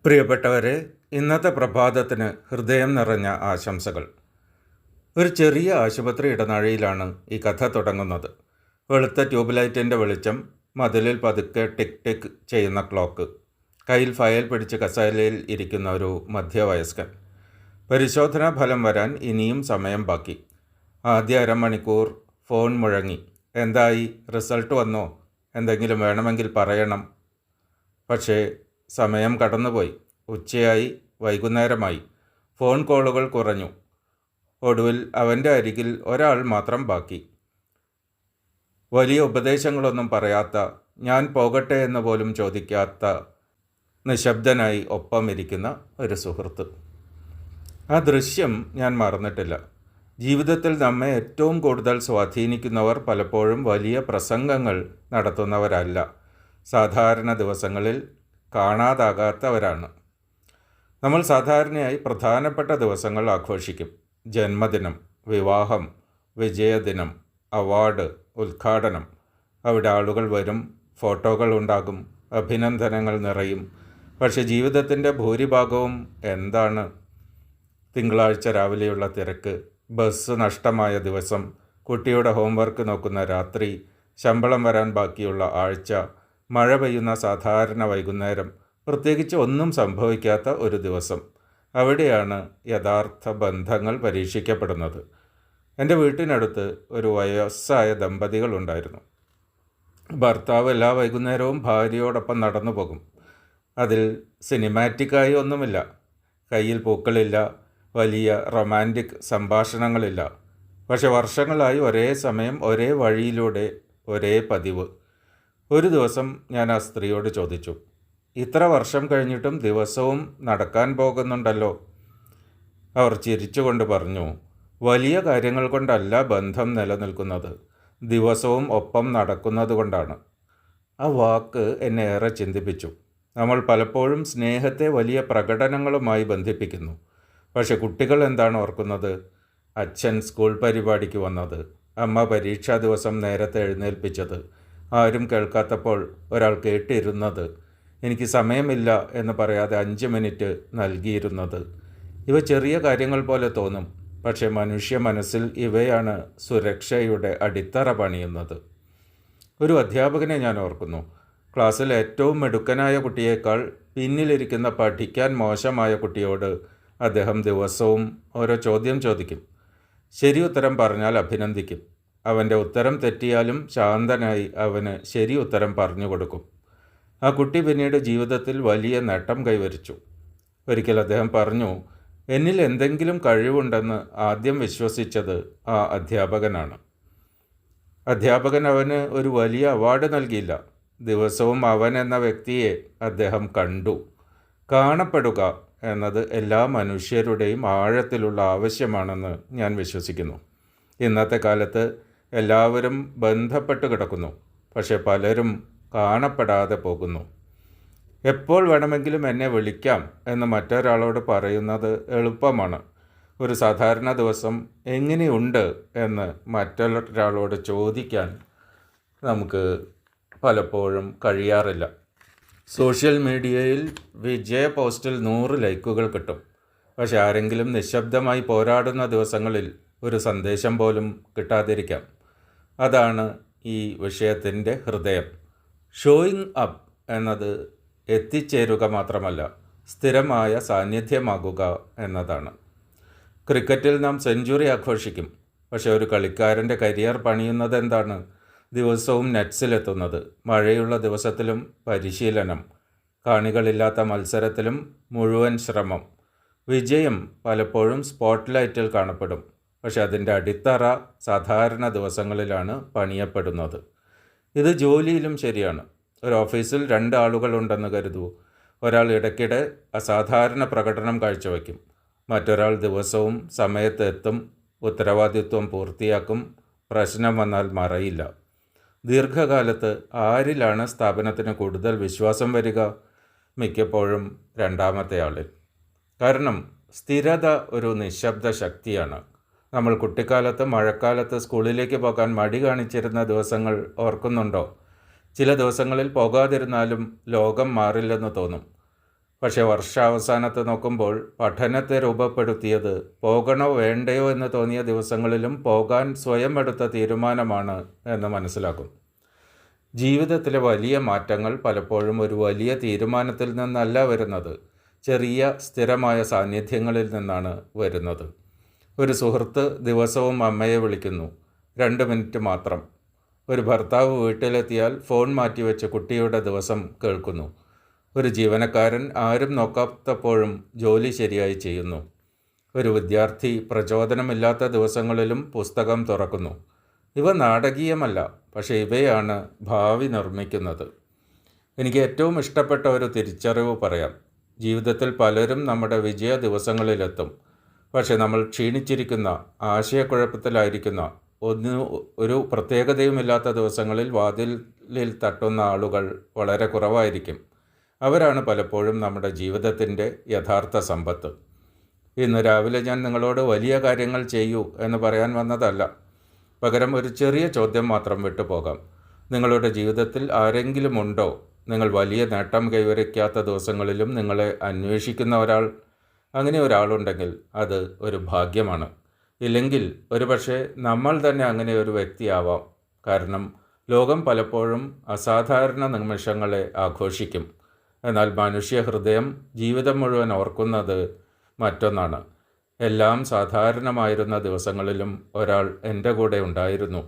പ്രിയപ്പെട്ടവരെ, ഇന്നത്തെ പ്രഭാതത്തിന് ഹൃദയം നിറഞ്ഞ ആശംസകൾ. ഒരു ചെറിയ ആശുപത്രി ഇടനാഴിയിലാണ് ഈ കഥ തുടങ്ങുന്നത്. വെളുത്ത ട്യൂബ് ലൈറ്റിൻ്റെ വെളിച്ചം, മതിലിൽ പതുക്കെ ടിക് ടിക് ചെയ്യുന്ന ക്ലോക്ക്, കയ്യിൽ ഫയൽ പിടിച്ച് കസേരയിൽ ഇരിക്കുന്ന ഒരു മധ്യവയസ്കൻ. പരിശോധനാ ഫലം വരാൻ ഇനിയും സമയം ബാക്കി. ആദ്യ അരമണിക്കൂർ ഫോൺ മുഴങ്ങി. എന്തായി? റിസൾട്ട് വന്നോ? എന്തെങ്കിലും വേണമെങ്കിൽ പറയണം. പക്ഷേ സമയം കടന്നുപോയി. ഉച്ചയായി, വൈകുന്നേരമായി. ഫോൺ കോളുകൾ കുറഞ്ഞു. ഒടുവിൽ അവൻ്റെ അരികിൽ ഒരാൾ മാത്രം ബാക്കി. വലിയ ഉപദേശങ്ങളൊന്നും പറയാത്ത, ഞാൻ പോകട്ടെ എന്ന് പോലും ചോദിക്കാത്ത, നിശബ്ദനായി ഒപ്പം ഇരിക്കുന്ന ഒരു സുഹൃത്ത്. ആ ദൃശ്യം ഞാൻ മറന്നിട്ടില്ല. ജീവിതത്തിൽ നമ്മെ ഏറ്റവും കൂടുതൽ സ്വാധീനിക്കുന്നവർ പലപ്പോഴും വലിയ പ്രസംഗങ്ങൾ നടത്തുന്നവരല്ല, സാധാരണ ദിവസങ്ങളിൽ കാണാതാകാത്തവരാണ്. നമ്മൾ സാധാരണയായി പ്രധാനപ്പെട്ട ദിവസങ്ങൾ ആഘോഷിക്കും. ജന്മദിനം, വിവാഹം, വിജയദിനം, അവാർഡ്, ഉദ്ഘാടനം. അവിടെ ആളുകൾ വരും, ഫോട്ടോകൾ ഉണ്ടാകും, അഭിനന്ദനങ്ങൾ നിറയും. പക്ഷേ ജീവിതത്തിൻ്റെ ഭൂരിഭാഗവും എന്താണ്? തിങ്കളാഴ്ച രാവിലെയുള്ള തിരക്ക്, ബസ് നഷ്ടമായ ദിവസം, കുട്ടിയുടെ ഹോംവർക്ക് നോക്കുന്ന രാത്രി, ശമ്പളം വരാൻ ബാക്കിയുള്ള ആഴ്ച, മഴ പെയ്യുന്ന സാധാരണ വൈകുന്നേരം, പ്രത്യേകിച്ച് ഒന്നും സംഭവിക്കാത്ത ഒരു ദിവസം. അവിടെയാണ് യഥാർത്ഥ ബന്ധങ്ങൾ പരീക്ഷിക്കപ്പെടുന്നത്. എൻ്റെ വീട്ടിനടുത്ത് ഒരു വയസ്സായ ദമ്പതികളുണ്ടായിരുന്നു. ഭർത്താവ് എല്ലാ വൈകുന്നേരവും ഭാര്യയോടൊപ്പം നടന്നു പോകും. അതിൽ സിനിമാറ്റിക്കായി ഒന്നുമില്ല. കയ്യിൽ പൂക്കളില്ല, വലിയ റൊമാൻറ്റിക് സംഭാഷണങ്ങളില്ല. പക്ഷെ വർഷങ്ങളായി ഒരേ സമയം, ഒരേ വഴിയിലൂടെ, ഒരേ പതിവ്. ഒരു ദിവസം ഞാൻ ആ സ്ത്രീയോട് ചോദിച്ചു, ഇത്ര വർഷം കഴിഞ്ഞിട്ടും ദിവസവും നടക്കാൻ പോകുന്നുണ്ടല്ലോ? അവർ ചിരിച്ചുകൊണ്ട് പറഞ്ഞു, വലിയ കാര്യങ്ങൾ കൊണ്ടല്ല ബന്ധം നിലനിൽക്കുന്നത്, ദിവസവും ഒപ്പം നടക്കുന്നത് കൊണ്ടാണ്. ആ വാക്ക് എന്നെ ഏറെ ചിന്തിപ്പിച്ചു. നമ്മൾ പലപ്പോഴും സ്നേഹത്തെ വലിയ പ്രകടനങ്ങളുമായി ബന്ധിപ്പിക്കുന്നു. പക്ഷെ കുട്ടികൾ എന്താണ് ഓർക്കുന്നത്? അച്ഛൻ സ്കൂൾ പരിപാടിക്ക് വന്നത്, അമ്മ പരീക്ഷാ ദിവസം നേരത്തെ എഴുന്നേൽപ്പിച്ചത്, ആരും കേൾക്കാത്തപ്പോൾ ഒരാൾ കേട്ടിരുന്നത്, എനിക്ക് സമയമില്ല എന്ന് പറയാതെ 5 മിനിറ്റ് നൽകിയിരുന്നത്. ഇവ ചെറിയ കാര്യങ്ങൾ പോലെ തോന്നും, പക്ഷേ മനുഷ്യ മനസ്സിൽ ഇവയാണ് സുരക്ഷയുടെ അടിത്തറ പണിയുന്നത്. ഒരു അധ്യാപകനെ ഞാൻ ഓർക്കുന്നു. ക്ലാസ്സിൽ ഏറ്റവും മിടുക്കനായ കുട്ടിയേക്കാൾ പിന്നിലിരിക്കുന്ന പഠിക്കാൻ മോശമായ കുട്ടിയോട് അദ്ദേഹം ദിവസവും ഓരോ ചോദ്യം ചോദിക്കും. ശരി ഉത്തരം പറഞ്ഞാൽ അഭിനന്ദിക്കും. അവൻ്റെ ഉത്തരം തെറ്റിയാലും ശാന്തനായി അവന് ശരി ഉത്തരം പറഞ്ഞു കൊടുക്കും. ആ കുട്ടി പിന്നീട് ജീവിതത്തിൽ വലിയ നേട്ടം കൈവരിച്ചു. ഒരിക്കൽ അദ്ദേഹം പറഞ്ഞു, എന്നിൽ എന്തെങ്കിലും കഴിവുണ്ടെന്ന് ആദ്യം വിശ്വസിച്ചത് ആ അധ്യാപകനാണ്. അധ്യാപകൻ അവന് ഒരു വലിയ അവാർഡ് നൽകിയില്ല. ദിവസവും അവൻ എന്ന വ്യക്തിയെ അദ്ദേഹം കണ്ടു. കാണപ്പെടുക എന്നത് എല്ലാ മനുഷ്യരുടെയും ആഴത്തിലുള്ള ആവശ്യമാണെന്ന് ഞാൻ വിശ്വസിക്കുന്നു. ഇന്നത്തെ കാലത്ത് എല്ലാവരും ബന്ധപ്പെട്ട് കിടക്കുന്നു, പക്ഷെ പലരും കാണപ്പെടാതെ പോകുന്നു. എപ്പോൾ വേണമെങ്കിലും എന്നെ വിളിക്കാം എന്ന് മറ്റൊരാളോട് പറയുന്നത് എളുപ്പമാണ്. ഒരു സാധാരണ ദിവസം എങ്ങനെയുണ്ട് എന്ന് മറ്റൊരാളോട് ചോദിക്കാൻ നമുക്ക് പലപ്പോഴും കഴിയാറില്ല. സോഷ്യൽ മീഡിയയിൽ വിജയ പോസ്റ്റിൽ 100 ലൈക്കുകൾ കിട്ടും. പക്ഷെ ആരെങ്കിലും നിശബ്ദമായി പോരാടുന്ന ദിവസങ്ങളിൽ ഒരു സന്ദേശം പോലും കിട്ടാതിരിക്കാം. അതാണ് ഈ വിഷയത്തിൻ്റെ ഹൃദയം. ഷോയിങ് അപ്പ് എന്നത് എത്തിച്ചേരുക മാത്രമല്ല, സ്ഥിരമായ സാന്നിധ്യമാകുക എന്നതാണ്. ക്രിക്കറ്റിൽ നാം സെഞ്ചുറി ആഘോഷിക്കും. പക്ഷേ ഒരു കളിക്കാരൻ്റെ കരിയർ പണിയുന്നത് എന്താണ്? ദിവസവും നെറ്റ്സിലെത്തുന്നത്, മഴയുള്ള ദിവസത്തിലും പരിശീലനം, കാണികളില്ലാത്ത മത്സരത്തിലും മുഴുവൻ ശ്രമം. വിജയം പലപ്പോഴും സ്പോട്ട്ലൈറ്റിൽ കാണപ്പെടും, പക്ഷെ അതിൻ്റെ അടിത്തറ സാധാരണ ദിവസങ്ങളിലാണ് പണിയപ്പെടുന്നത്. ഇത് ജോലിയിലും ശരിയാണ്. ഒരു ഓഫീസിൽ 2 ആളുകളുണ്ടെന്ന് കരുതൂ. ഒരാൾ ഇടയ്ക്കിടെ അസാധാരണ പ്രകടനം കാഴ്ചവെക്കും. മറ്റൊരാൾ ദിവസവും സമയത്ത് എത്തും, ഉത്തരവാദിത്വം പൂർത്തിയാക്കും, പ്രശ്നം വന്നാൽ മറയില്ല. ദീർഘകാലത്ത് ആരിലാണ് സ്ഥാപനത്തിന് കൂടുതൽ വിശ്വാസം വരിക? മിക്കപ്പോഴും രണ്ടാമത്തെ ആളിൽ. കാരണം സ്ഥിരത ഒരു നിശബ്ദ ശക്തിയാണ്. നമ്മൾ കുട്ടിക്കാലത്ത് മഴക്കാലത്ത് സ്കൂളിലേക്ക് പോകാൻ മടി കാണിച്ചിരുന്ന ദിവസങ്ങൾ ഓർക്കുന്നുണ്ടോ? ചില ദിവസങ്ങളിൽ പോകാതിരുന്നാലും ലോകം മാറില്ലെന്ന് തോന്നും. പക്ഷേ വർഷാവസാനത്ത് നോക്കുമ്പോൾ പഠനത്തെ രൂപപ്പെടുത്തിയത് പോകണോ വേണ്ടയോ എന്ന് തോന്നിയ ദിവസങ്ങളിലും പോകാൻ സ്വയം എടുത്ത തീരുമാനമാണ് എന്ന് മനസ്സിലാക്കും. ജീവിതത്തിലെ വലിയ മാറ്റങ്ങൾ പലപ്പോഴും ഒരു വലിയ തീരുമാനത്തിൽ നിന്നല്ല വരുന്നത്, ചെറിയ സ്ഥിരമായ സാന്നിധ്യങ്ങളിൽ നിന്നാണ് വരുന്നത്. ഒരു സുഹൃത്ത് ദിവസവും അമ്മയെ വിളിക്കുന്നു, 2 മിനിറ്റ് മാത്രം. ഒരു ഭർത്താവ് വീട്ടിലെത്തിയാൽ ഫോൺ മാറ്റിവെച്ച് കുട്ടിയുടെ ദിവസം കേൾക്കുന്നു. ഒരു ജീവനക്കാരൻ ആരും നോക്കാത്തപ്പോഴും ജോലി ശരിയായി ചെയ്യുന്നു. ഒരു വിദ്യാർത്ഥി പ്രചോദനമില്ലാത്ത ദിവസങ്ങളിലും പുസ്തകം തുറക്കുന്നു. ഇവ നാടകീയമല്ല, പക്ഷേ ഇവയാണ് ഭാവി നിർമ്മിക്കുന്നത്. എനിക്ക് ഏറ്റവും ഇഷ്ടപ്പെട്ട ഒരു തിരിച്ചറിവ് പറയാം. ജീവിതത്തിൽ പലരും നമ്മുടെ വിജയ ദിവസങ്ങളിലെത്തും. പക്ഷേ നമ്മൾ ക്ഷീണിച്ചിരിക്കുന്ന, ആശയക്കുഴപ്പത്തിലായിരിക്കുന്ന, ഒരു പ്രത്യേകതയുമില്ലാത്ത ദിവസങ്ങളിൽ വാതിലിൽ തട്ടുന്ന ആളുകൾ വളരെ കുറവായിരിക്കും. അവരാണ് പലപ്പോഴും നമ്മുടെ ജീവിതത്തിൻ്റെ യഥാർത്ഥ സമ്പത്ത്. ഇന്ന് രാവിലെ ഞാൻ നിങ്ങളോട് വലിയ കാര്യങ്ങൾ ചെയ്യൂ എന്ന് പറയാൻ വന്നതല്ല. പകരം ഒരു ചെറിയ ചോദ്യം മാത്രം വിട്ടുപോകാം. നിങ്ങളുടെ ജീവിതത്തിൽ ആരെങ്കിലും ഉണ്ടോ, നിങ്ങൾ വലിയ നേട്ടം കൈവരിക്കാത്ത ദിവസങ്ങളിലും നിങ്ങളെ അന്വേഷിക്കുന്ന അങ്ങനെ ഒരാളുണ്ടെങ്കിൽ അത് ഒരു ഭാഗ്യമാണ്. ഇല്ലെങ്കിൽ ഒരുപക്ഷെ നമ്മൾ തന്നെ അങ്ങനെ ഒരു വ്യക്തിയാവാം. കാരണം ലോകം പലപ്പോഴും അസാധാരണ നിമിഷങ്ങളെ ആഘോഷിക്കും. എന്നാൽ മനുഷ്യ ഹൃദയം ജീവിതം മുഴുവൻ ഓർക്കുന്നത് മറ്റൊന്നാണ്. എല്ലാം സാധാരണമായിരുന്ന ദിവസങ്ങളിലും ഒരാൾ എൻ്റെ കൂടെ ഉണ്ടായിരുന്നു.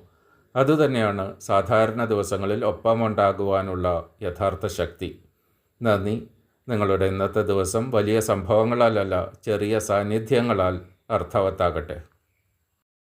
അതുതന്നെയാണ് സാധാരണ ദിവസങ്ങളിൽ ഒപ്പമുണ്ടാകുവാനുള്ള യഥാർത്ഥ ശക്തി. നന്ദി. നിങ്ങളുടെ ഇന്നത്തെ ദിവസം വലിയ സംഭവങ്ങളാലല്ല, ചെറിയ സാന്നിധ്യങ്ങളാൽ അർത്ഥവത്താകട്ടെ.